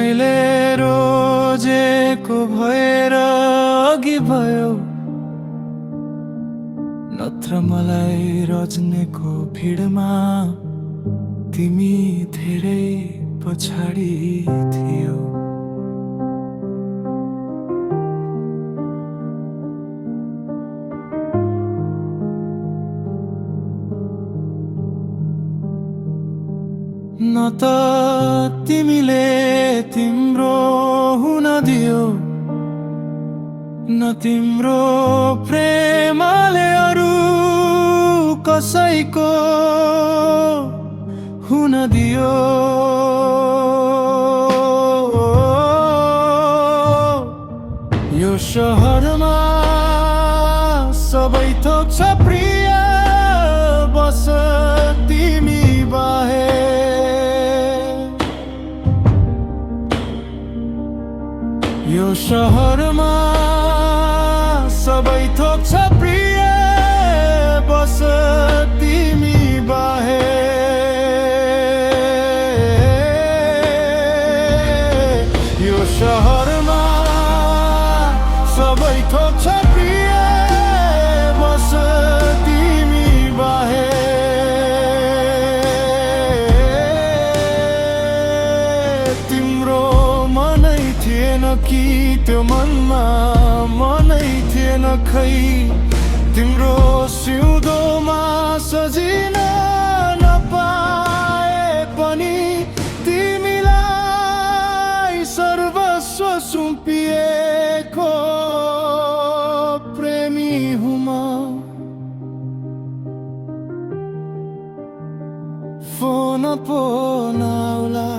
मैले रोजेको भएर अघि भयो, नत्र मलाई रज्नेको भिडमा तिमी धेरै पछाडि थियौ। न त तिमीले तिम्रो हुन दियो, न तिम्रो प्रेमले अरू कसैको हुन दियो। यो शहरमा सबै थोक छ प्रिय, बस तिमी बाहेक। यो शहरमा सबै थोक छ प्रिय, बस तिमी बाहेक। यो शहरमा सबै थोक छ प्रिय, बस तिमी बाहेक। तिम्रो मनै थिएन कि त्यो मनमा मनै थिएन खै, तिम्रो सिउँदोमा सजिन नपाए पनि तिमीलाई सर्वस्व सुम्पिएको प्रेमी हुँ म। फोन पो नआउला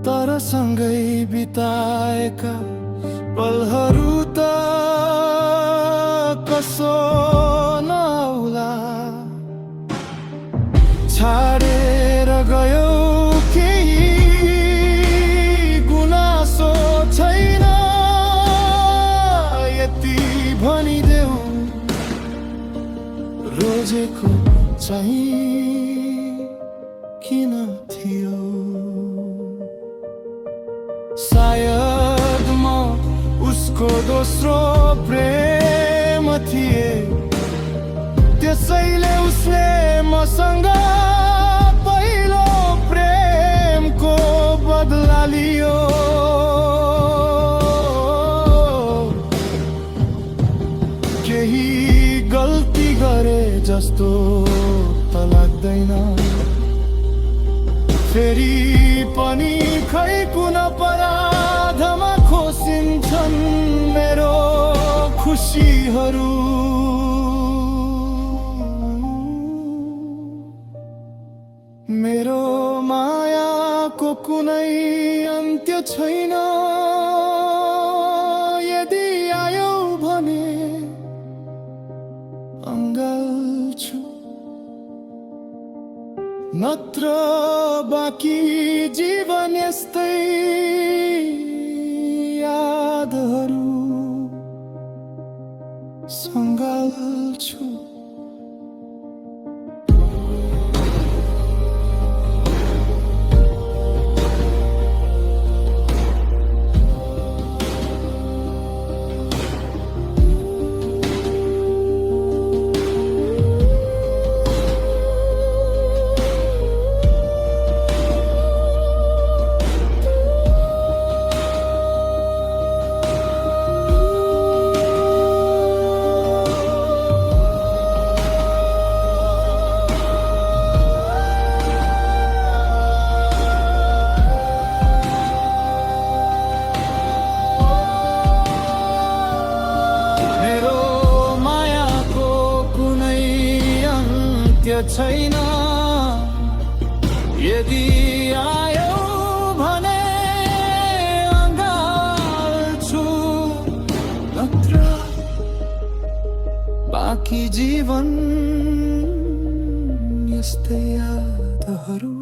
तर सँगै बिताएका पलहरू त कसो नआउला। छाडेर गयो केही गुनासो छैन, यति भनिदेऊ रोजेको चाहिँ किन थियो। सायद म उसको दोस्रो प्रेम थिए, त्यसैले उसले मसँग पहिलो प्रेमको बदला लियो। केही गल्ती गरे जस्तो त लाग्दैन, फेरि पनि खै कुन अपराधमा खोसिन्छन् मेरो खुसीहरू। मेरो मायाको कुनै अन्त्य छैन, यदि आयो भने अङ्गाल्छु, नत्र बाँकी जीवन यस्तै यादहरू सँगाल्छु। छैन, यदि आयो भने अँगाल्छु, नत्र बाँकी जीवन यस्तै यादहरू